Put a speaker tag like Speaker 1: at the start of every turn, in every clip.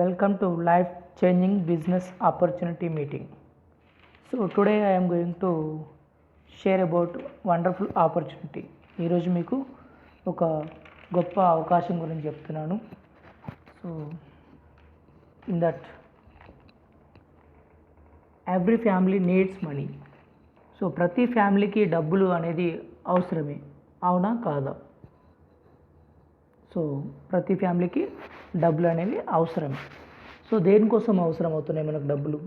Speaker 1: Welcome to life changing business opportunity meeting. So today I am going to share about wonderful opportunity. ఈరోజు మీకు ఒక గొప్ప అవకాశం గురించి చెప్తున్నాను. So in that every family needs money. So ప్రతి ఫ్యామిలీకి డబ్బులు అనేది అవసరమే, అవునా కాదా? సో ప్రతి ఫ్యామిలీకి డబ్బులు అనేవి అవసరమే. సో దేనికోసం అవసరం అవుతున్నాయి మనకు డబ్బులు?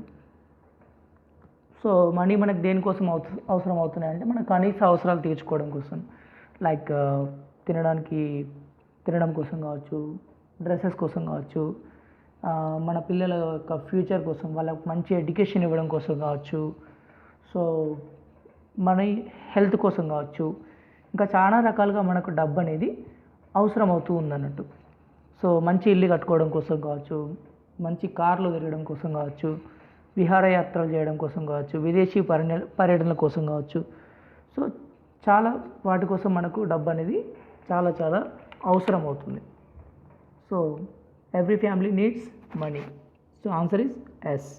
Speaker 1: సో మనీ మనకు దేనికోసం అవసరం అవుతున్నాయి అంటే మన కనీస అవసరాలు తీర్చుకోవడం కోసం, లైక్ తినడం కోసం కావచ్చు, డ్రెస్సెస్ కోసం కావచ్చు, మన పిల్లల యొక్క ఫ్యూచర్ కోసం, వాళ్ళకి మంచి ఎడ్యుకేషన్ ఇవ్వడం కోసం కావచ్చు, సో మన హెల్త్ కోసం కావచ్చు, ఇంకా చాలా రకాలుగా మనకు డబ్బు అనేది అవసరం అవుతూ ఉందన్నట్టు. సో మంచి ఇల్లు కట్టుకోవడం కోసం కావచ్చు, మంచి కార్లు తిరగడం కోసం కావచ్చు, విహారయాత్రలు చేయడం కోసం కావచ్చు, విదేశీ పర్యటనల కోసం కావచ్చు. సో చాలా వాటి కోసం మనకు డబ్బు అనేది చాలా చాలా అవసరం అవుతుంది. So every family needs money. So answer is yes.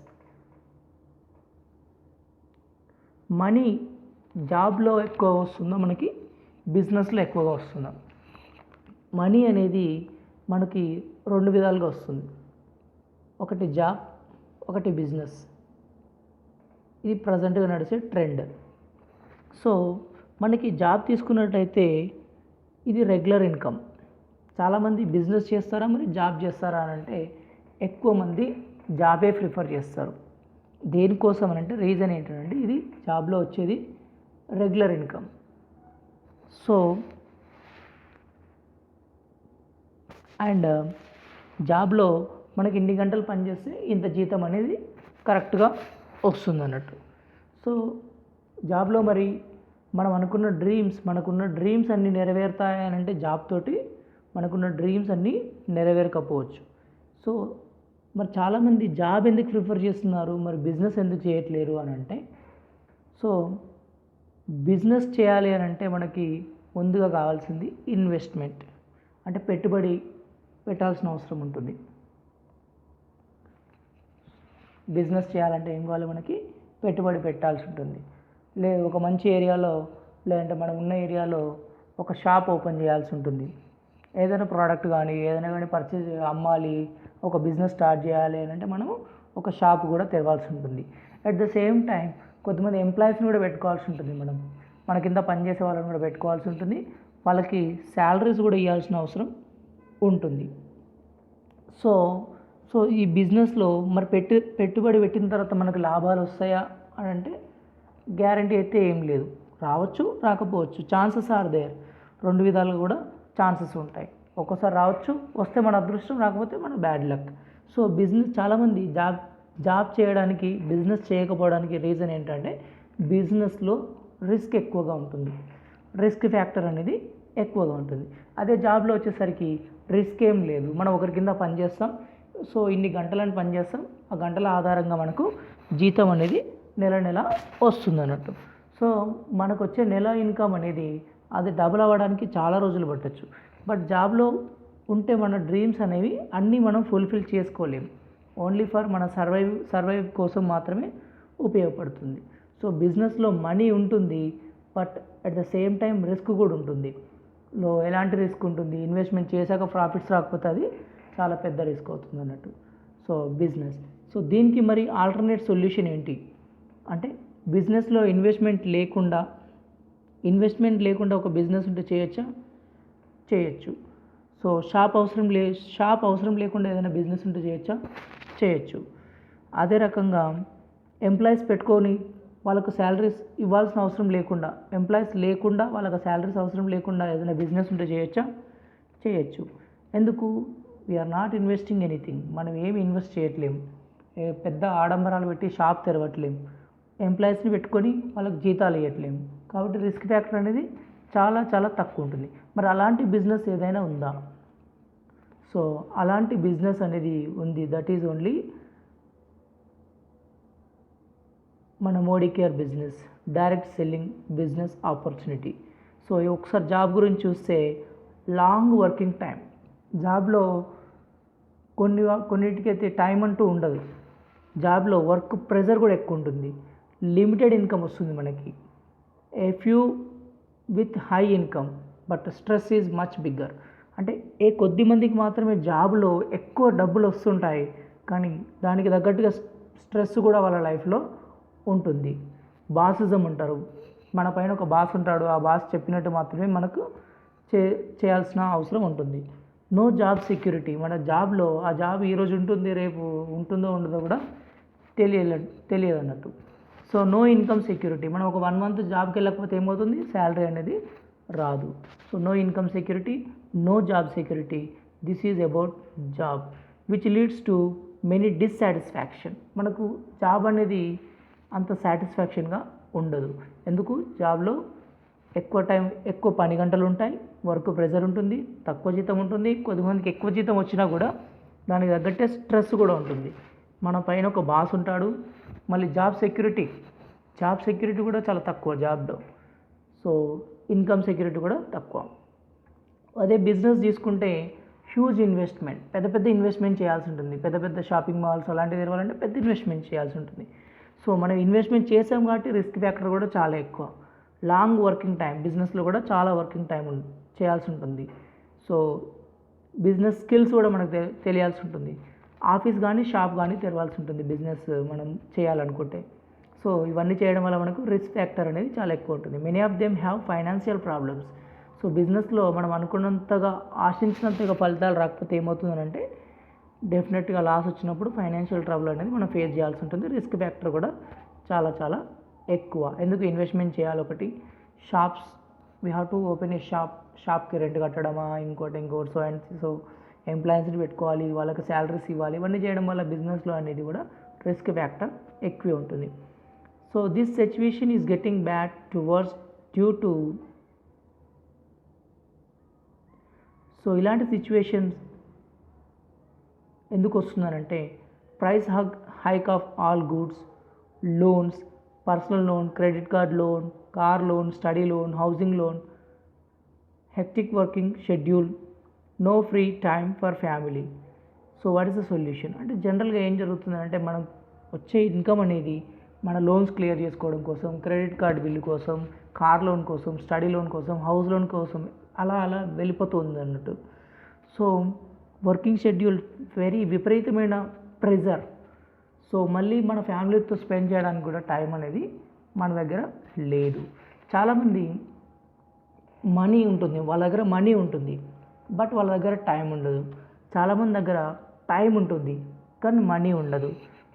Speaker 1: Money జాబ్లో ఎక్కువ వస్తుందా, మనకి బిజినెస్లో ఎక్కువగా వస్తుందా? మనీ అనేది మనకి రెండు విధాలుగా వస్తుంది. ఒకటి జాబ్, ఒకటి బిజినెస్. ఇది ప్రజెంట్గా నడిచే ట్రెండ్. సో మనకి జాబ్ తీసుకున్నట్టయితే ఇది రెగ్యులర్ ఇన్కమ్. చాలామంది బిజినెస్ చేస్తారా మరి జాబ్ చేస్తారా అని అంటే ఎక్కువ మంది జాబే ప్రిఫర్ చేస్తారు. దేనికోసం అని అంటే రీజన్ ఏంటంటే ఇది జాబ్లో వచ్చేది రెగ్యులర్ ఇన్కమ్. సో అండ్ జాబ్లో మనకి ఇన్ని గంటలు పనిచేస్తే ఇంత జీతం అనేది కరెక్ట్గా వస్తుంది అన్నట్టు. సో జాబ్లో మరి మనకున్న డ్రీమ్స్ అన్నీ నెరవేరుతాయనంటే జాబ్ తోటి మనకున్న డ్రీమ్స్ అన్నీ నెరవేరకపోవచ్చు. సో మరి చాలామంది జాబ్ ఎందుకు ప్రిఫర్ చేస్తున్నారు, మరి బిజినెస్ ఎందుకు చేయట్లేరు అని అంటే, సో బిజినెస్ చేయాలి అని అంటే మనకి ముందుగా కావాల్సింది ఇన్వెస్ట్మెంట్, అంటే పెట్టుబడి పెట్టాల్సిన అవసరం ఉంటుంది. బిజినెస్ చేయాలంటే ఏం కావాలి, మనకి పెట్టుబడి పెట్టాల్సి ఉంటుంది. లేదు ఒక మంచి ఏరియాలో, లేదంటే మనం ఉన్న ఏరియాలో ఒక షాప్ ఓపెన్ చేయాల్సి ఉంటుంది. ఏదైనా ప్రోడక్ట్ కానీ ఏదైనా కానీ పర్చేజ్ అమ్మాలి, ఒక బిజినెస్ స్టార్ట్ చేయాలి అని అంటే మనం ఒక షాప్ కూడా తెరవాల్సి ఉంటుంది. అట్ ద సేమ్ టైం కొంతమంది ఎంప్లాయీస్ని కూడా పెట్టుకోవాల్సి ఉంటుంది. మన కింద పనిచేసే వాళ్ళని కూడా పెట్టుకోవాల్సి ఉంటుంది. వాళ్ళకి శాలరీస్ కూడా ఇవ్వాల్సిన అవసరం ఉంటుంది. సో ఈ బిజినెస్లో మరి పెట్టుబడి పెట్టిన తర్వాత మనకు లాభాలు వస్తాయా అని అంటే గ్యారంటీ అయితే ఏం లేదు. రావచ్చు, రాకపోవచ్చు. Chances are there. రెండు విధాలుగా కూడా ఛాన్సెస్ ఉంటాయి. ఒక్కోసారి రావచ్చు, వస్తే మన అదృష్టం, రాకపోతే మన బ్యాడ్ లక్. సో బిజినెస్ చాలామంది జాబ్ చేయడానికి, బిజినెస్ చేయకపోవడానికి రీజన్ ఏంటంటే బిజినెస్లో రిస్క్ ఎక్కువగా ఉంటుంది. రిస్క్ ఫ్యాక్టర్ అనేది ఎక్కువగా ఉంటుంది. అదే జాబ్లో వచ్చేసరికి రిస్క్ ఏం లేదు. మనం ఒకరి కింద పనిచేస్తాం. సో ఇన్ని గంటలను పనిచేస్తాం, ఆ గంటల ఆధారంగా మనకు జీతం అనేది నెల వస్తుంది అన్నట్టు. సో మనకు వచ్చే నెల ఇన్కమ్ అనేది అది డబుల్ అవ్వడానికి చాలా రోజులు పట్టచ్చు. బట్ జాబ్లో ఉంటే మన డ్రీమ్స్ అనేవి అన్నీ మనం ఫుల్ఫిల్ చేసుకోలేము. ఓన్లీ ఫర్ మన సర్వైవ్ కోసం మాత్రమే ఉపయోగపడుతుంది. సో బిజినెస్లో మనీ ఉంటుంది, but at the same time risk కూడా ఉంటుంది. ఎలాంటి రిస్క్ ఉంటుంది? ఇన్వెస్ట్మెంట్ చేశాక ప్రాఫిట్స్ రాకపోతే అది చాలా పెద్ద రిస్క్ అవుతుంది అన్నట్టు. So business. సో దీనికి మరి ఆల్టర్నేట్ సొల్యూషన్ ఏంటి అంటే, బిజినెస్లో ఇన్వెస్ట్మెంట్ లేకుండా ఒక బిజినెస్ ఉంటే చేయొచ్చు. సో షాప్ అవసరం లేకుండా ఏదైనా బిజినెస్ ఉంటే చేయొచ్చు. అదే రకంగా ఎంప్లాయీస్ పెట్టుకొని వాళ్ళకు శాలరీస్ ఇవ్వాల్సిన అవసరం లేకుండా, ఎంప్లాయీస్ లేకుండా వాళ్ళకి శాలరీస్ అవసరం లేకుండా ఏదైనా బిజినెస్ ఉంటే చేయొచ్చు. ఎందుకు? We're not investing anything. మనం ఏమి ఇన్వెస్ట్ చేయట్లేము. పెద్ద ఆడంబరాలు పెట్టి షాప్ తెరవట్లేము. ఎంప్లాయీస్ని పెట్టుకొని వాళ్ళకి జీతాలు ఇవ్వట్లేము. కాబట్టి రిస్క్ ఫ్యాక్టర్ అనేది చాలా చాలా తక్కువ ఉంటుంది. మరి అలాంటి బిజినెస్ ఏదైనా ఉందా? సో అలాంటి బిజినెస్ అనేది ఉంది. దట్ ఈజ్ ఓన్లీ మన Modi care business, direct selling business opportunity. So ఒకసారి జాబ్ గురించి చూస్తే లాంగ్ వర్కింగ్ టైం. జాబ్లో కొన్నిటికైతే టైం అంటూ ఉండదు. జాబ్లో వర్క్ ప్రెజర్ కూడా ఎక్కువ ఉంటుంది. లిమిటెడ్ ఇన్కమ్ వస్తుంది మనకి. A few with high income but stress is much bigger. అంటే కొద్ది మందికి మాత్రమే జాబ్లో ఎక్కువ డబ్బులు వస్తుంటాయి, కానీ దానికి తగ్గట్టుగా స్ట్రెస్ కూడా వాళ్ళ లైఫ్లో ఉంటుంది. బాసిజం అంటారు. మన పైన ఒక బాస్ ఉంటాడు, ఆ బాస్ చెప్పినట్టు మాత్రమే మనకు చేయాల్సిన అవసరం ఉంటుంది. No job security. మన జాబ్లో ఆ జాబ్ ఈరోజు ఉంటుంది, రేపు ఉంటుందో ఉండదో కూడా తెలియదు అన్నట్టు. So no income security. మనం ఒక 1 month జాబ్కి వెళ్ళకపోతే ఏమవుతుంది, శాలరీ అనేది రాదు. So no income security, no job security. This is about job which leads to many dissatisfaction. మనకు జాబ్ అనేది అంత సాటిస్ఫాక్షన్గా ఉండదు. ఎందుకు? జాబ్లో ఎక్కువ పని గంటలు ఉంటాయి, వర్క్ ప్రెజర్ ఉంటుంది, తక్కువ జీతం ఉంటుంది. కొద్దిమందికి ఎక్కువ జీతం వచ్చినా కూడా దానికి తగ్గట్టే స్ట్రెస్ కూడా ఉంటుంది. మన పైన ఒక బాస్ ఉంటాడు. మళ్ళీ జాబ్ సెక్యూరిటీ కూడా చాలా తక్కువ జాబ్లో. సో ఇన్కమ్ సెక్యూరిటీ కూడా తక్కువ. అదే బిజినెస్ తీసుకుంటే హ్యూజ్ ఇన్వెస్ట్మెంట్, పెద్ద ఇన్వెస్ట్మెంట్ చేయాల్సి ఉంటుంది. పెద్ద షాపింగ్ మాల్స్ అలాంటివి తెరవాలంటే పెద్ద ఇన్వెస్ట్మెంట్ చేయాల్సి ఉంటుంది. సో మనం ఇన్వెస్ట్మెంట్ చేసాం కాబట్టి రిస్క్ ఫ్యాక్టర్ కూడా చాలా ఎక్కువ. లాంగ్ వర్కింగ్ టైం, బిజినెస్లో కూడా చాలా వర్కింగ్ టైం చేయాల్సి ఉంటుంది. సో బిజినెస్ స్కిల్స్ కూడా మనకు తెలియాల్సి ఉంటుంది. ఆఫీస్ కానీ షాప్ కానీ తెరవాల్సి ఉంటుంది బిజినెస్ మనం చేయాలనుకుంటే. సో ఇవన్నీ చేయడం వల్ల మనకు రిస్క్ ఫ్యాక్టర్ అనేది చాలా ఎక్కువ ఉంటుంది. Many of them have financial problems. So బిజినెస్లో మనం అనుకున్నంతగా ఆశించినంతగా ఫలితాలు రాకపోతే ఏమవుతుందంటే డెఫినెట్గా లాస్ వచ్చినప్పుడు ఫైనాన్షియల్ ట్రబుల్ అనేది మనం ఫేస్ చేయాల్సి ఉంటుంది. రిస్క్ ఫ్యాక్టర్ కూడా చాలా ఎక్కువ. ఎందుకు? ఇన్వెస్ట్మెంట్ చేయాలి. ఒకటి shops, we have to open a షాప్కి రెంట్ కట్టడమా, ఇంకోటి సో ఎంప్లాయీస్ని పెట్టుకోవాలి, వాళ్ళకి శాలరీస్ ఇవ్వాలి. ఇవన్నీ చేయడం వల్ల బిజినెస్లో అనేది కూడా రిస్క్ ఫ్యాక్టర్ ఎక్కువే ఉంటుంది. So this situation is getting bad to worse due to. So ఇలాంటి సిచ్యువేషన్స్ ఎందుకు వస్తున్నారంటే price hike of all goods, loans, personal loan, credit card loan, car loan, study loan, housing loan, hectic working schedule, no free time for family. So what is the solution? అంటే జనరల్గా ఏం జరుగుతుందంటే మనం వచ్చే income అనేది మన loans clear చేసుకోవడం కోసం, క్రెడిట్ కార్డ్ బిల్లు కోసం, కార్ లోన్ కోసం, స్టడీ లోన్ కోసం, హౌస్ లోన్ కోసం అలా వెళ్ళిపోతుంది అన్నట్టు. సో వర్కింగ్ షెడ్యూల్ విపరీతమైన ప్రెజర్. సో మళ్ళీ మన ఫ్యామిలీతో స్పెండ్ చేయడానికి కూడా టైం అనేది మన దగ్గర లేదు. చాలామంది వాళ్ళ దగ్గర మనీ ఉంటుంది, బట్ వాళ్ళ దగ్గర టైం ఉండదు. చాలామంది దగ్గర టైం ఉంటుంది కానీ మనీ ఉండదు.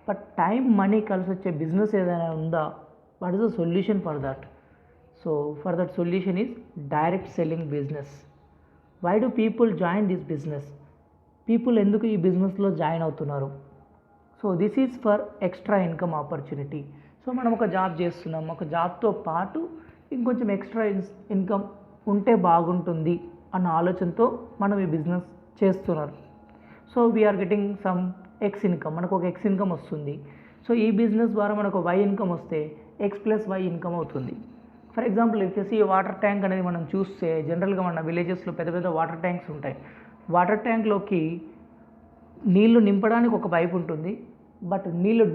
Speaker 1: బట్ టైం మనీ కలిసి వచ్చే బిజినెస్ ఏదైనా ఉందా? What is the solution for that? So for that solution is direct selling business. Why do people join this business? People ఎందుకు ఈ బిజినెస్లో జాయిన్ అవుతున్నారు? So this is for extra income opportunity. So మనం ఒక job చేస్తున్నాం, ఒక జాబ్తో పాటు ఇంకొంచెం ఎక్స్ట్రా ఇన్కమ్ ఉంటే బాగుంటుంది అన్న ఆలోచనతో మనం ఈ బిజినెస్ చేస్తున్నారు. So we're getting some X income, మనకు ఒక ఎక్స్ ఇన్కమ్ వస్తుంది. సో ఈ బిజినెస్ ద్వారా మనకు వై ఇన్కమ్ వస్తే ఎక్స్ ప్లస్ వై ఇన్కమ్ అవుతుంది. ఫర్ ఎగ్జాంపుల్ ఈ వాటర్ ట్యాంక్ అనేది మనం చూస్తే జనరల్గా మన విలేజెస్లో పెద్ద వాటర్ ట్యాంక్స్ ఉంటాయి. వాటర్ ట్యాంక్లోకి నీళ్లు నింపడానికి ఒక పైప్ ఉంటుంది, బట్ నీళ్లు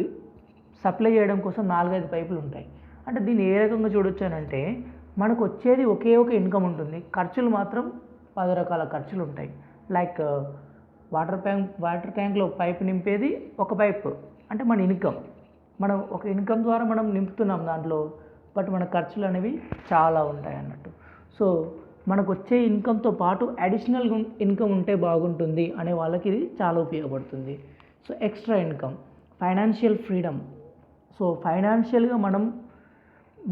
Speaker 1: సప్లై చేయడం కోసం 4-5 పైపులు ఉంటాయి. అంటే దీన్ని ఏ రకంగా చూడొచ్చు అని అంటే మనకు వచ్చేది ఒకే ఒక ఇన్కమ్ ఉంటుంది, ఖర్చులు మాత్రం 10 రకాల ఖర్చులు ఉంటాయి. లైక్ వాటర్ ట్యాంక్లో పైప్ నింపేది ఒక పైప్, అంటే మన ఇన్కమ్, మనం ఒక ఇన్కమ్ ద్వారా మనం నింపుతున్నాం దాంట్లో, బట్ మన ఖర్చులు అనేవి చాలా ఉంటాయి అన్నట్టు. సో మనకు వచ్చే ఇన్కమ్తో పాటు అడిషనల్ ఇన్కమ్ ఉంటే బాగుంటుంది అనే వాళ్ళకి ఇది చాలా ఉపయోగపడుతుంది. So extra income, financial freedom. So ఫైనాన్షియల్గా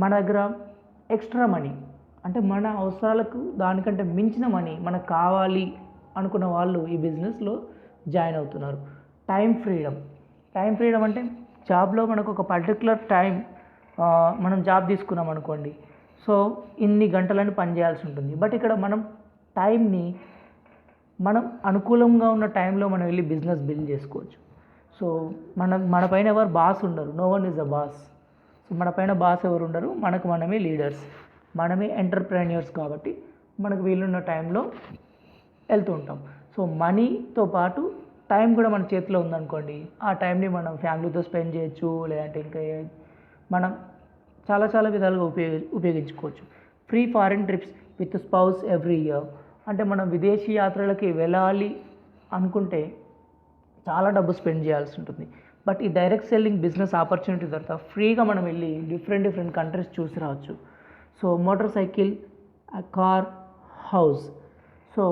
Speaker 1: మన దగ్గర ఎక్స్ట్రా మనీ, అంటే మన అవసరాలకు దానికంటే మించిన మనీ మనకు కావాలి అనుకున్న వాళ్ళు ఈ బిజినెస్లో జాయిన్ అవుతున్నారు. టైం ఫ్రీడమ్ అంటే జాబ్లో మనకు ఒక పర్టికులర్ టైం, మనం జాబ్ తీసుకున్నాం అనుకోండి, సో ఇన్ని గంటలని పని చేయాల్సి ఉంటుంది. బట్ ఇక్కడ మనం టైంని మనం అనుకూలంగా ఉన్న టైంలో మనం వెళ్ళి బిజినెస్ బిల్డ్ చేసుకోవచ్చు. సో మన పైన ఎవరు బాస్ ఉండరు, no one is a boss. So మన పైన బాస్ ఎవరు ఉండరు, మనమే లీడర్స్, మనమే ఎంటర్ప్రెన్యూర్స్. కాబట్టి మనకు వీలున్న టైంలో వెళ్తూ ఉంటాం. సో మనీతో పాటు టైం కూడా మన చేతిలో ఉందనుకోండి, ఆ టైంని మనం ఫ్యామిలీతో స్పెండ్ చేయొచ్చు, లేదంటే ఇంకా మనం చాలా చాలా విధాలుగా ఉపయోగించుకోవచ్చు. Free foreign trips with spouse every year, అంటే మనం విదేశీ యాత్రలకి వెళ్ళాలి అనుకుంటే చాలా డబ్బు స్పెండ్ చేయాల్సి ఉంటుంది. బట్ ఈ డైరెక్ట్ సెల్లింగ్ బిజినెస్ ఆపర్చునిటీ తర్వాత ఫ్రీగా మనం వెళ్ళి డిఫరెంట్ కంట్రీస్ చూసి రావచ్చు. So motor cycle, car, house. So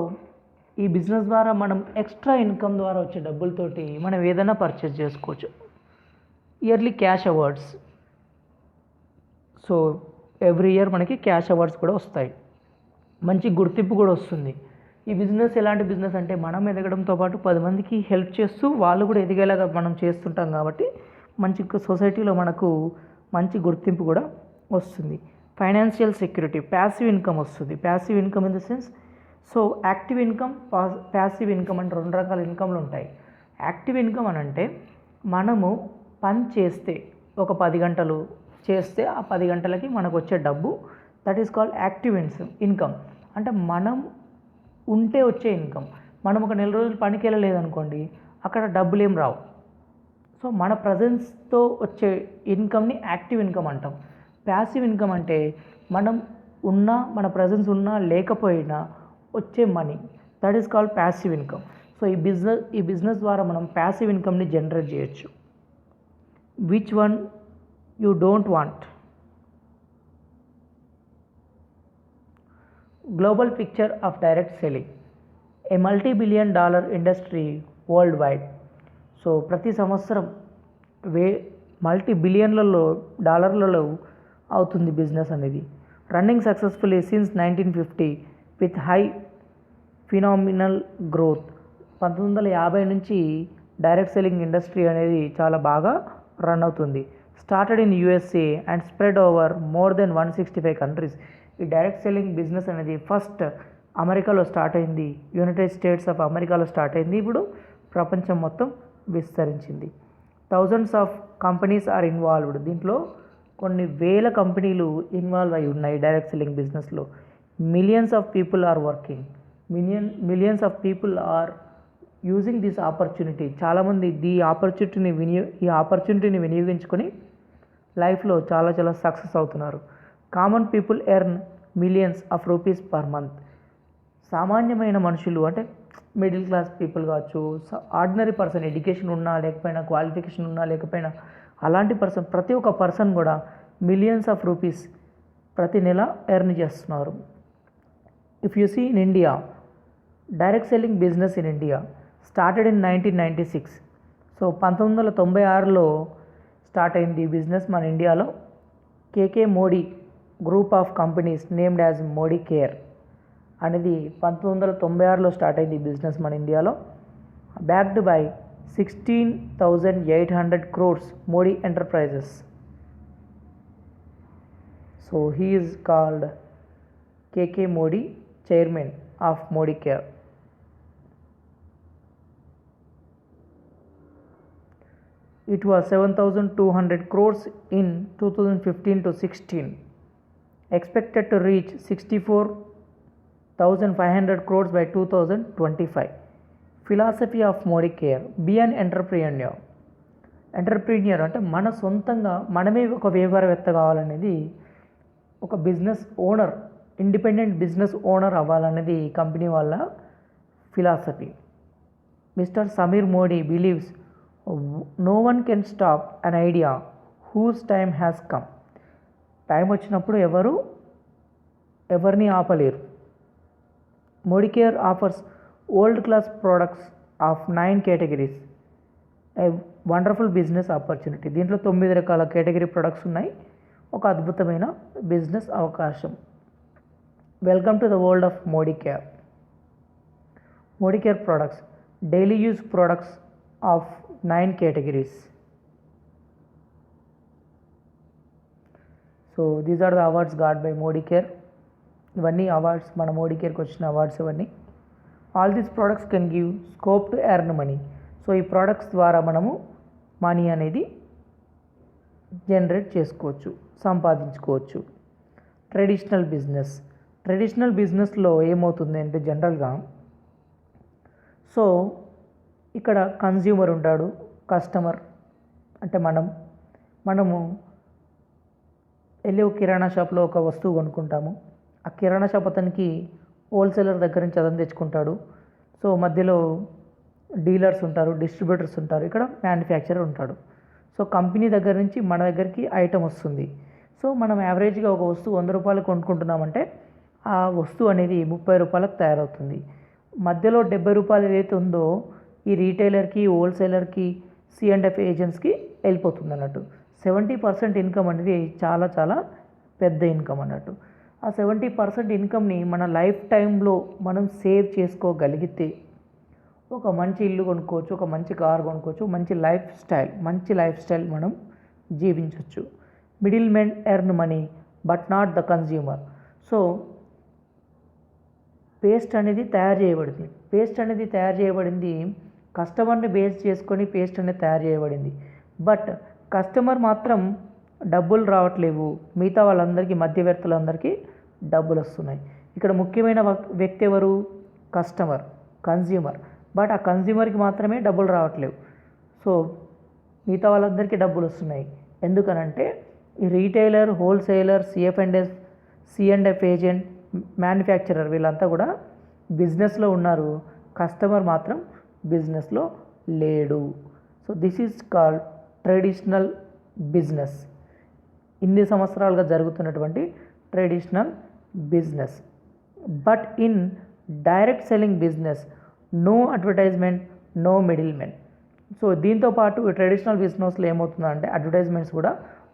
Speaker 1: ఈ బిజినెస్ ద్వారా మనం ఎక్స్ట్రా ఇన్కమ్ ద్వారా వచ్చే డబ్బులతోటి మనం ఏదైనా పర్చేస్ చేసుకోవచ్చు. Yearly cash awards. So every year మనకి క్యాష్ అవార్డ్స్ కూడా వస్తాయి, మంచి గుర్తింపు కూడా వస్తుంది. ఈ బిజినెస్ ఎలాంటి బిజినెస్ అంటే మనం ఎదగడంతో పాటు 10 మందికి హెల్ప్ చేస్తూ వాళ్ళు కూడా ఎదిగేలాగా మనం చేస్తుంటాం కాబట్టి మంచి సొసైటీలో మనకు మంచి గుర్తింపు కూడా వస్తుంది. ఫైనాన్షియల్ సెక్యూరిటీ, ప్యాసివ్ ఇన్కమ్ వస్తుంది. Passive income in the sense, so active income, passive income అంటే 2 రకాల ఇన్కమ్లు ఉంటాయి. యాక్టివ్ ఇన్కమ్ అని అంటే మనము పని చేస్తే ఒక 10 గంటలు చేస్తే ఆ 10 గంటలకి మనకు వచ్చే డబ్బు, that is called active income. అంటే మనం ఉంటే వచ్చే ఇన్కమ్. మనం ఒక నెల రోజులు పనికి వెళ్ళలేదనుకోండి, అక్కడ డబ్బులు ఏం రావు. సో మన ప్రజెన్స్తో వచ్చే ఇన్కమ్ని యాక్టివ్ ఇన్కమ్ అంటాం. ప్యాసివ్ ఇన్కమ్ అంటే మనం ఉన్నా, మన ప్రజెన్స్ ఉన్నా లేకపోయినా వచ్చే money, that is called passive income. So ఈ బిజినెస్ ద్వారా మనం ప్యాసివ్ ఇన్కమ్ని జనరేట్ చేయొచ్చు. Which one you don't want? Global picture of direct selling, a multi-billion-dollar industry worldwide. So ప్రతి సంవత్సరం మల్టీ-బిలియన్లలో డాలర్లలో అవుతుంది బిజినెస్ అనేది. Running successfully since 1950 with high phenomenal growth. 1950 నుంచి direct selling industry అనేది చాలా బాగా రన్ అవుతుంది. Started in USA and spread over more than 165 countries. ఈ డైరెక్ట్ సెల్లింగ్ బిజినెస్ అనేది ఫస్ట్ అమెరికాలో స్టార్ట్ అయింది, యునైటెడ్ స్టేట్స్ ఆఫ్ అమెరికాలో స్టార్ట్ అయింది, ఇప్పుడు ప్రపంచం మొత్తం విస్తరించింది. Thousands of companies are involved. దీంట్లో కొన్ని వేల కంపెనీలు ఇన్వాల్వ్ అయి ఉన్నాయి డైరెక్ట్ సెల్లింగ్ బిజినెస్లో. Millions of people are working, millions of people are using this opportunity. చాలామంది ఈ ఆపర్చునిటీని వినియోగించుకొని లైఫ్లో చాలా సక్సెస్ అవుతున్నారు. Common people earn millions of rupees per month. సామాన్యమైన మనుషులు అంటే మిడిల్ క్లాస్ పీపుల్ కావచ్చు, ఆర్డినరీ పర్సన్, ఎడ్యుకేషన్ ఉన్నా లేకపోయినా, క్వాలిఫికేషన్ ఉన్నా లేకపోయినా, అలాంటి ప్రతి ఒక్క పర్సన్ కూడా మిలియన్స్ ఆఫ్ రూపీస్ ప్రతి నెల ఎర్న్ చేస్తున్నారు. If you see in India, direct selling business in India started in 1996. So 1996లో స్టార్ట్ అయింది ఈ బిజినెస్ మన ఇండియాలో. KK Modi group of companies named as Modi care అనేది 1996లో స్టార్ట్ అయింది ఈ బిజినెస్ మన ఇండియాలో. Backed by 16,800 crores Modi enterprises. So he is called KK Modi, chairman of Modi care. It was 7,200 crores in 2015 to 16. Expected to reach 64,500 crores by 2025. Philosophy of Modi Care: be an entrepreneur. Entrepreneur అంటే మన సొంతంగా మనమే ఒక వ్యాపారవేత్త కావాలనేది, ఒక business owner, independent business owner అవ్వాలనేది company వాళ్ళ philosophy. Mister Sameer Modi believes no one can stop an idea whose time has come. Time వచ్చినప్పుడు ఎవరిని ఆపలేరు. Modi care offers world class products of 9 categories, a wonderful business opportunity. దీంట్లో 9 రకాల category products ఉన్నాయి, ఒక అద్భుతమైన బిజినెస్ అవకాశం. Welcome to the world of Modi care. Modi care products, daily use products of 9 categories. So these are the awards got by Modi Care. ఇవన్నీ awards మన మోడీ కేర్కి వచ్చిన అవార్డ్స్ ఇవన్నీ. All these products can give scope to earn money. So ఈ products ద్వారా మనము money అనేది generate చేసుకోవచ్చు, సంపాదించుకోవచ్చు. ట్రెడిషనల్ బిజినెస్లో ఏమవుతుంది అంటే జనరల్గా, సో ఇక్కడ కన్జ్యూమర్ ఉంటాడు, కస్టమర్ అంటే మనము వెళ్ళి ఒక కిరాణా షాప్లో ఒక వస్తువు కొనుక్కుంటాము. ఆ కిరాణా షాప్ అతనికి హోల్సేలర్ దగ్గర నుంచి అతను తెచ్చుకుంటాడు. సో మధ్యలో డీలర్స్ ఉంటారు, డిస్ట్రిబ్యూటర్స్ ఉంటారు, ఇక్కడ మ్యానుఫ్యాక్చరర్ ఉంటాడు. సో కంపెనీ దగ్గర నుంచి మన దగ్గరికి ఐటమ్ వస్తుంది. సో మనం యావరేజ్గా ఒక వస్తువు 100 రూపాయలు కొనుక్కుంటున్నామంటే ఆ వస్తువు అనేది 30 రూపాయలకు తయారవుతుంది. మధ్యలో 70 రూపాయలు ఏదైతే ఉందో ఈ రీటైలర్కి, హోల్సేలర్కి, C&F ఏజెంట్స్కి వెళ్ళిపోతుంది అన్నట్టు. 70% ఇన్కమ్ అనేది చాలా చాలా పెద్ద ఇన్కమ్ అన్నట్టు. ఆ 70% ఇన్కమ్ని మన లైఫ్ టైంలో మనం సేవ్ చేసుకోగలిగితే ఒక మంచి ఇల్లు కొనుక్కోవచ్చు, ఒక మంచి కార్ కొనుక్కోవచ్చు, మంచి లైఫ్ స్టైల్ మనం జీవించవచ్చు. Middle men earn money but not the consumer. So paste అనేది తయారు చేయబడింది కస్టమర్ని బేస్ చేసుకొని పేస్ట్ అనేది తయారు చేయబడింది. బట్ కస్టమర్ మాత్రం డబ్బులు రావట్లేవు, మిగతా వాళ్ళందరికీ, మధ్యవర్తులందరికీ డబ్బులు వస్తున్నాయి. ఇక్కడ ముఖ్యమైన వ్యక్తి ఎవరు? కన్జ్యూమర్. బట్ ఆ కన్జ్యూమర్కి మాత్రమే డబ్బులు రావట్లేవు. సో మిగతా వాళ్ళందరికీ డబ్బులు వస్తున్నాయి. ఎందుకనంటే ఈ retailer, wholesaler, C&F agent, manufacturer వీళ్ళంతా కూడా బిజినెస్లో ఉన్నారు, కస్టమర్ మాత్రం బిజినెస్లో లేడు. So this is called traditional business. ఇన్ని సంవత్సరాలుగా జరుగుతున్నటువంటి traditional business. But in direct selling business no advertisement, no middle men. So దీంతో పాటు ట్రెడిషనల్ బిజినెస్లో ఏమవుతుందంటే అడ్వర్టైజ్మెంట్స్ కూడా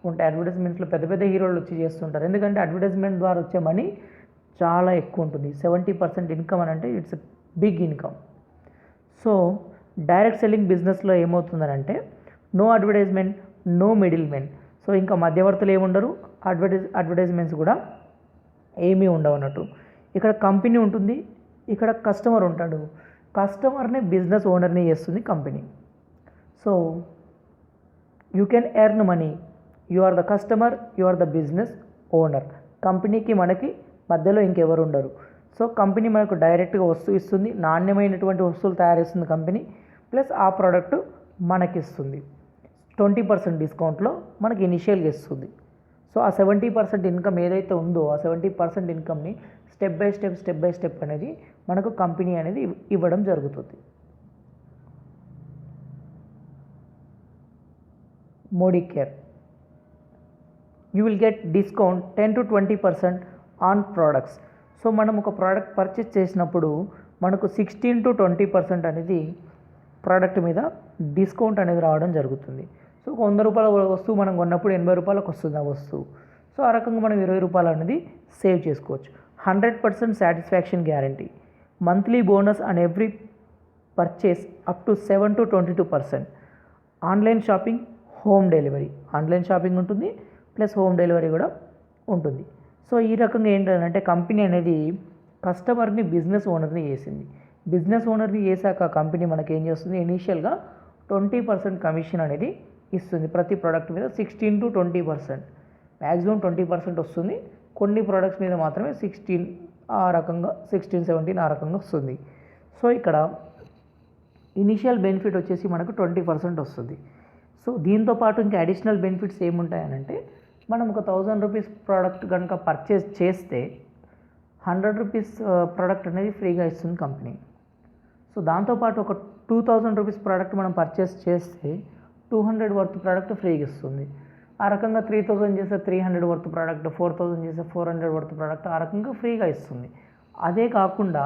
Speaker 1: ఉంటాయి. అడ్వర్టైజ్మెంట్స్లో పెద్ద పెద్ద హీరోలు వచ్చి చేస్తుంటారు. ఎందుకంటే అడ్వర్టైజ్మెంట్ ద్వారా వచ్చే మనీ చాలా ఎక్కువ ఉంటుంది. 70% ఇన్కమ్ అని అంటే it's big income. So direct selling బిజినెస్లో ఏమవుతుందనంటే no advertisement, no middle men. So ఇంకా మధ్యవర్తులు ఏముండరు, అడ్వర్టైజ్మెంట్స్ కూడా ఏమీ ఉండవు అన్నట్టు. ఇక్కడ కంపెనీ ఉంటుంది, ఇక్కడ కస్టమర్ ఉంటాడు. కస్టమర్ని బిజినెస్ ఓనర్ని చేస్తుంది కంపెనీ. So you can earn money, you are the customer, you are the business owner. కంపెనీకి మనకి మధ్యలో ఇంకెవరు ఉండరు. సో కంపెనీ మనకు డైరెక్ట్గా వస్తువు ఇస్తుంది, నాణ్యమైనటువంటి వస్తువులు తయారు చేస్తుంది కంపెనీ, ప్లస్ ఆ ప్రోడక్ట్ మనకిస్తుంది. 20% డిస్కౌంట్లో మనకి ఇనిషియల్గా ఇస్తుంది. సో ఆ 70% ఇన్కమ్ ఏదైతే ఉందో ఆ 70% ఇన్కమ్ని స్టెప్ బై స్టెప్ అనేది మనకు కంపెనీ అనేది ఇవ్వడం జరుగుతుంది. Modi care, you will get discount 10 to 20% on products. So మనం ఒక ప్రోడక్ట్ పర్చేస్ చేసినప్పుడు మనకు 16 to 20% అనేది ప్రోడక్ట్ మీద డిస్కౌంట్ అనేది రావడం జరుగుతుంది. సో 100 రూపాయల వస్తువు మనం కొన్నప్పుడు 80 రూపాయలకు వస్తుంది ఆ వస్తువు. సో ఆ రకంగా మనం 20 రూపాయలు అనేది సేవ్ చేసుకోవచ్చు. 100% satisfaction guarantee. Monthly bonus on every purchase up to 7 to 22%. Online shopping, home delivery. Online shopping ఉంటుంది, ప్లస్ హోమ్ డెలివరీ కూడా ఉంటుంది. సో ఈ రకంగా ఏంటంటే కంపెనీ అనేది కస్టమర్ని బిజినెస్ ఓనర్ని చేసింది. బిజినెస్ ఓనర్ని చేశాక కంపెనీ మనకి ఏం చేస్తుంది, ఇనీషియల్గా 20% కమిషన్ అనేది ఇస్తుంది. ప్రతి ప్రోడక్ట్ మీద 16 to 20%, మ్యాక్సిమం 20% వస్తుంది. కొన్ని ప్రోడక్ట్స్ మీద మాత్రమే 16, ఆ రకంగా 16, 17 ఆ రకంగా వస్తుంది. సో ఇక్కడ ఇనిషియల్ బెనిఫిట్ వచ్చేసి మనకు 20% వస్తుంది. సో దీంతో పాటు ఇంకా అడిషనల్ బెనిఫిట్స్ ఏముంటాయనంటే మనం ఒక 1000 రూపీస్ ప్రోడక్ట్ కనుక పర్చేస్ చేస్తే 100 రూపీస్ ప్రోడక్ట్ అనేది ఫ్రీగా ఇస్తుంది కంపెనీ. సో దాంతోపాటు ఒక 2000 రూపీస్ ప్రోడక్ట్ మనం పర్చేస్ చేస్తే 200 వర్త్ ప్రోడక్ట్ ఫ్రీగా ఇస్తుంది. ఆ రకంగా 3000 చేసే 300 వర్త్ ప్రోడక్ట్, 4000 చేసే 400 వర్త్ ప్రోడక్ట్ ఆ రకంగా ఫ్రీగా ఇస్తుంది. అదే కాకుండా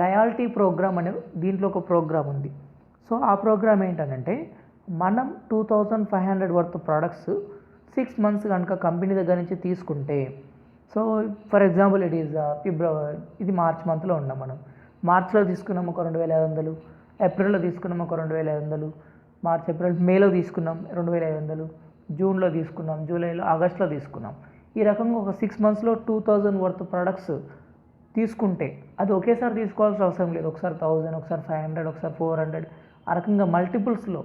Speaker 1: లయాల్టీ ప్రోగ్రామ్ అనే దీంట్లో ఒక ప్రోగ్రామ్ ఉంది. సో ఆ ప్రోగ్రామ్ ఏంటంటే మనం 2500 వర్త్ ప్రోడక్ట్స్ 6 months కనుక కంపెనీ దగ్గర నుంచి తీసుకుంటే, so for example it is February, ఇది మార్చ్ మంత్లో ఉన్నాం మనం. మార్చ్లో తీసుకున్నాం ఒక 2500, ఏప్రిల్లో తీసుకున్నాం ఒక 2500, మార్చ్, ఏప్రిల్, మేలో తీసుకున్నాం 2500, జూన్లో తీసుకున్నాం, జూలైలో, ఆగస్ట్లో తీసుకున్నాం. ఈ రకంగా ఒక 6 monthsలో 2000 వర్త్ ప్రోడక్ట్స్ తీసుకుంటే అది ఒకేసారి తీసుకోవాల్సిన అవసరం లేదు. ఒకసారి 1000, ఒకసారి 500, ఒకసారి 400 ఆ రకంగా మల్టిపుల్స్లో,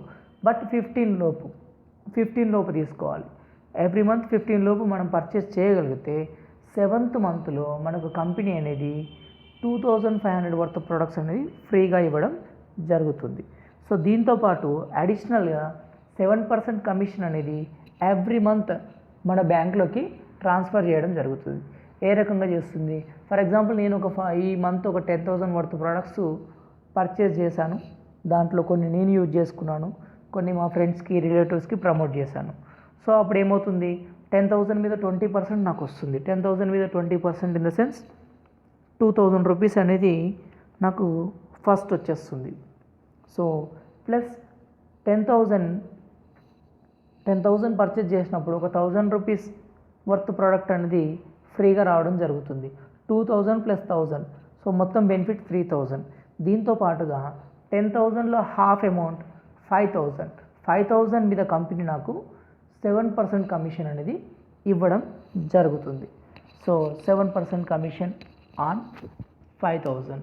Speaker 1: బట్ 15 లోపు తీసుకోవాలి. ఎవ్రీ మంత్ 15 లోపు మనం పర్చేస్ చేయగలిగితే 7th monthలో మనకు కంపెనీ అనేది 2500 వర్త్ ప్రొడక్ట్స్ అనేది ఫ్రీగా ఇవ్వడం జరుగుతుంది. సో సో దీంతోపాటు అడిషనల్గా 7% కమిషన్ అనేది ఎవ్రీ మంత్ మన బ్యాంక్లోకి ట్రాన్స్ఫర్ చేయడం జరుగుతుంది. ఏ రకంగా చేస్తుంది? ఫర్ ఎగ్జాంపుల్ నేను ఈ మంత్ ఒక 10,000 వర్త్ ప్రోడక్ట్స్ పర్చేస్ చేశాను. దాంట్లో కొన్ని నేను యూజ్ చేసుకున్నాను, కొన్ని మా ఫ్రెండ్స్కి రిలేటివ్స్కి ప్రమోట్ చేశాను. సో అప్పుడు ఏమవుతుంది, 10,000 మీద 20% నాకు వస్తుంది. 10,000 మీద 20% ఇన్ ద సెన్స్ 2,000 రూపీస్ అనేది నాకు ఫస్ట్ వచ్చేస్తుంది. సో ప్లస్ 10,000 పర్చేజ్ చేసినప్పుడు ఒక 1,000 రూపీస్ వర్త్ ప్రోడక్ట్ అనేది ఫ్రీగా రావడం జరుగుతుంది. 2,000 ప్లస్ 1,000, సో మొత్తం బెనిఫిట్ 3,000. దీంతో పాటుగా 10,000లో హాఫ్ అమౌంట్ 5,000 మీద కంపెనీ నాకు 7% కమిషన్ అనేది ఇవ్వడం జరుగుతుంది. సో 7% కమిషన్ ఆన్ 5,000,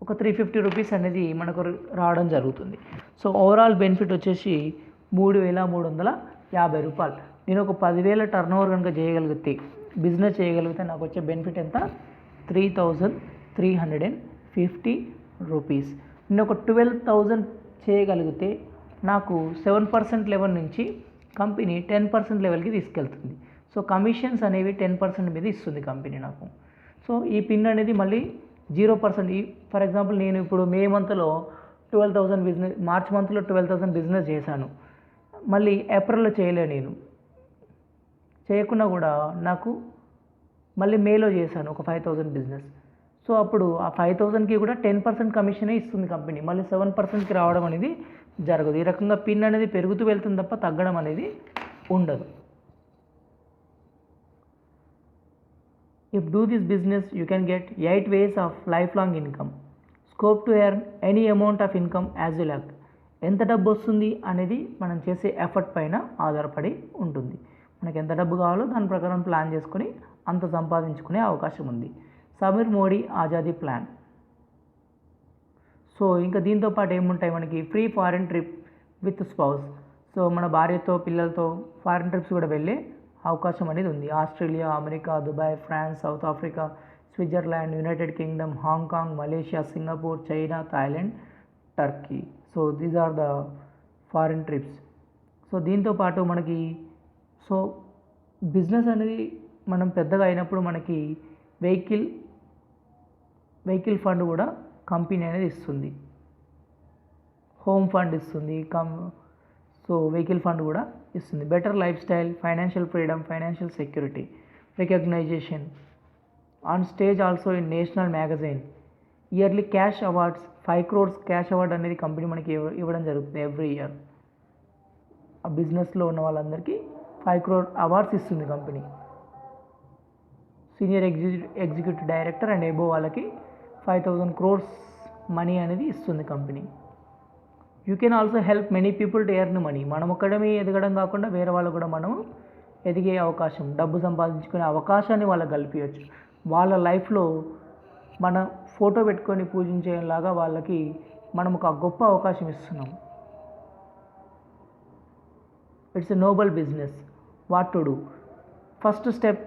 Speaker 1: ఒక 350 రూపీస్ అనేది మనకు రావడం జరుగుతుంది. సో ఓవరాల్ బెనిఫిట్ వచ్చేసి 3,350 రూపాయలు. నేను ఒక 10,000 టర్న్ ఓవర్ కనుక బిజినెస్ చేయగలిగితే నాకు వచ్చే బెనిఫిట్ ఎంత, 3,350 రూపీస్. నేను ఒక 12,000 చేయగలిగితే నాకు 7% లెవెల్ నుంచి కంపెనీ 10% లెవెల్కి తీసుకెళ్తుంది. సో కమిషన్స్ అనేవి 10% మీద ఇస్తుంది కంపెనీ నాకు. సో ఈ పిన్ అనేది మళ్ళీ 0%. ఫర్ ఎగ్జాంపుల్ నేను ఇప్పుడు మే మంత్లో 12,000 బిజినెస్, మార్చ్ మంత్లో 12,000 బిజినెస్ చేశాను, మళ్ళీ ఏప్రిల్లో నేను చేయకున్నా కూడా నాకు మళ్ళీ మేలో చేశాను ఒక 5,000 బిజినెస్. సో అప్పుడు ఆ 5,000కి కూడా 10% కమిషనే ఇస్తుంది కంపెనీ, మళ్ళీ 7%కి రావడం అనేది జరగదు. ఈ రకంగా పిన్ అనేది పెరుగుతూ వెళ్తుంది తప్ప తగ్గడం అనేది ఉండదు. If do this business, you can get 8 ways of lifelong income. Scope to earn any amount of income as you like. ఎంత డబ్బు వస్తుంది అనేది మనం చేసే ఎఫర్ట్ పైన ఆధారపడి ఉంటుంది. మనకి ఎంత డబ్బు కావాలో దాని ప్రకారం ప్లాన్ చేసుకొని అంత సంపాదించుకునే అవకాశం ఉంది. సమీర్ మోడీ ఆజాదీ ప్లాన్. సో ఇంకా దీంతో పాటు ఏముంటాయి మనకి, free foreign trip with spouse. So మన భార్యతో పిల్లలతో ఫారిన్ ట్రిప్స్ కూడా వెళ్ళే అవకాశం అనేది ఉంది. Australia, America, Dubai, France, South Africa, Switzerland, United Kingdom, Hong Kong, Malaysia, Singapore, China, Thailand, Turkey. So these are the foreign trips. So దీంతో పాటు మనకి బిజినెస్ అనేది మనం పెద్దగా అయినప్పుడు మనకి వెహికల్ ఫండ్ కూడా కంపెనీ అనేది ఇస్తుంది, హోమ్ ఫండ్ ఇస్తుంది, సో వెహికల్ ఫండ్ కూడా ఇస్తుంది. Better life style, financial freedom, financial security, recognition on stage also in national magazine, yearly cash awards, 5 crores cash award అనేది కంపెనీ మనకి ఇవ్వడం జరుగుతుంది ఎవ్రీ ఇయర్. ఆ బిజినెస్లో ఉన్న వాళ్ళందరికీ 5 crore అవార్డ్స్ ఇస్తుంది company. Senior executive director and above వాళ్ళకి 5,000 crores మనీ అనేది ఇస్తుంది company. You can also help many people to earn money. మనం ఒక్కడమే ఎదగడం కాకుండా వేరే వాళ్ళు కూడా మనం ఎదిగే అవకాశం, డబ్బు సంపాదించుకునే అవకాశాన్ని వాళ్ళకి కల్పించవచ్చు. వాళ్ళ లైఫ్లో మన ఫోటో పెట్టుకొని పూజించేలాగా వాళ్ళకి మనం ఒక గొప్ప అవకాశం ఇస్తున్నాం. It's a noble business. What to do? First step,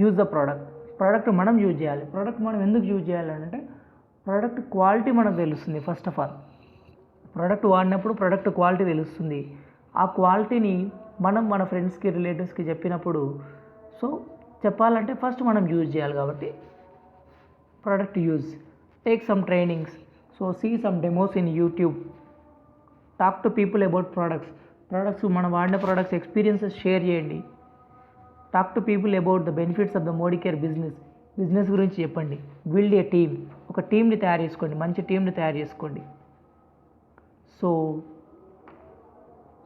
Speaker 1: use the product మనం యూజ్ చేయాలి. ప్రోడక్ట్ మనం ఎందుకు యూజ్ చేయాలంటే ప్రోడక్ట్ క్వాలిటీ మనకు తెలుస్తుంది. ఫస్ట్ ఆఫ్ ఆల్ ప్రోడక్ట్ వాడినప్పుడు ప్రోడక్ట్ క్వాలిటీ తెలుస్తుంది. ఆ క్వాలిటీని మనం మన ఫ్రెండ్స్కి, రిలేటివ్స్కి చెప్పినప్పుడు, సో చెప్పాలంటే ఫస్ట్ మనం యూజ్ చేయాలి. కాబట్టి product use, take some trainings, so see some demos in YouTube, talk to people about products మనం వాడిన ప్రోడక్ట్స్ ఎక్స్పీరియన్సెస్ షేర్ చేయండి. Talk to people about the benefits of the Modicare business గురించి చెప్పండి. Build a team, ఒక టీమ్ని తయారు చేసుకోండి, మంచి టీమ్ని తయారు చేసుకోండి.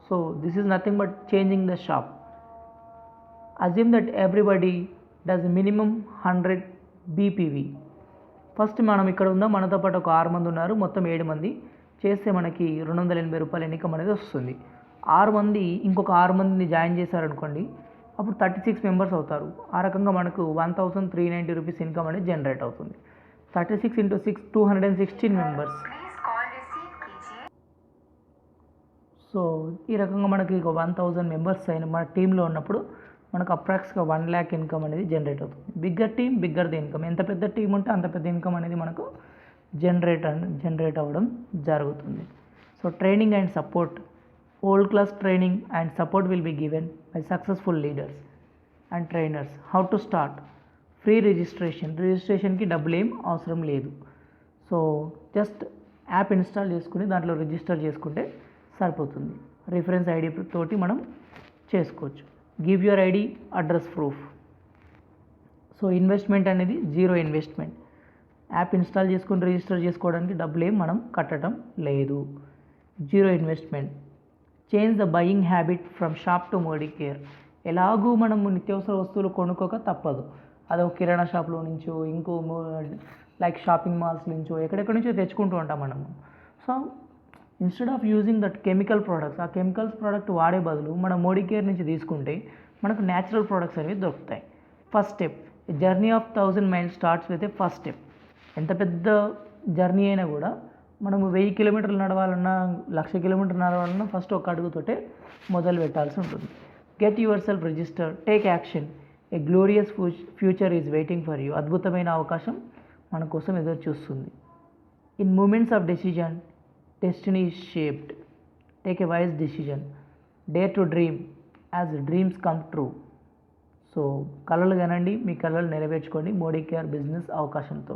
Speaker 1: So this is nothing but changing the shop. Assume that everybody does minimum 100 BPV. First మనం ఇక్కడ ఉందాం, మనతో పాటు ఒక 6 మంది ఉన్నారు, మొత్తం 7 మంది చేస్తే మనకి 280 రూపాయల ఇన్కమ్ అనేది వస్తుంది. 6 మంది ఇంకొక 6 మందిని జాయిన్ చేశారనుకోండి, అప్పుడు 36 మెంబర్స్ అవుతారు. ఆ రకంగా మనకు 1,390 రూపీస్ ఇన్కమ్ అనేది జనరేట్ అవుతుంది. 36 into 6, 216 మెంబర్స్. సో ఈ రకంగా మనకి 1,000 మెంబర్స్ అయిన మన టీంలో ఉన్నప్పుడు మనకు అప్రాక్స్గా 1 lakh ఇన్కమ్ అనేది జనరేట్ అవుతుంది. Bigger team bigger the income. ఎంత పెద్ద టీం ఉంటే అంత పెద్ద ఇన్కమ్ అనేది మనకు జనరేట్ అవ్వడం జరుగుతుంది. So training and support, world class training and support will be given by successful leaders and trainers. How to start? Free రిజిస్ట్రేషన్కి డబ్బులు ఏం అవసరం లేదు. సో జస్ట్ యాప్ ఇన్స్టాల్ చేసుకుని దాంట్లో రిజిస్టర్ చేసుకుంటే సరిపోతుంది. రిఫరెన్స్ ఐడి తోటి మనం చేసుకోవచ్చు. Give your ID, address proof. So investment అనేది జీరో ఇన్వెస్ట్మెంట్. యాప్ ఇన్స్టాల్ చేసుకుని రిజిస్టర్ చేసుకోవడానికి డబ్బులు ఏం మనం కట్టడం లేదు. Zero investment. Change the buying habit from shop to Modi care. ఎలాగూ మనము నిత్యావసర వస్తువులు కొనుక్కోక తప్పదు. అదో కిరాణా షాప్లో నుంచో, ఇంకో లైక్ షాపింగ్ మాల్స్ నుంచో, ఎక్కడెక్కడి నుంచో తెచ్చుకుంటూ ఉంటాం మనము. So instead of using that chemical products, ఆ కెమికల్స్ ప్రోడక్ట్ వాడే బదులు మనం మోడీ కేర్ నుంచి తీసుకుంటే మనకు న్యాచురల్ ప్రోడక్ట్స్ అనేవి దొరుకుతాయి. First step, journey of 1000 miles starts with a first step. ఎంత పెద్ద జర్నీ అయినా కూడా మనము 1000 kilometers నడవాలన్నా, 1,00,000 kilometers నడవాలన్నా ఫస్ట్ ఒక అడుగుతోటే మొదలు పెట్టాల్సి ఉంటుంది. Get yourself register, take action, a glorious future is waiting for you. అద్భుతమైన అవకాశం మన కోసం ఎదురు చూస్తుంది. In moments of decision, destiny is shaped. Take a wise decision. Dare to dream as dreams come true. So కలలు కనండి, మీ కలలు నెరవేర్చుకోండి Modi care business అవకాశంతో.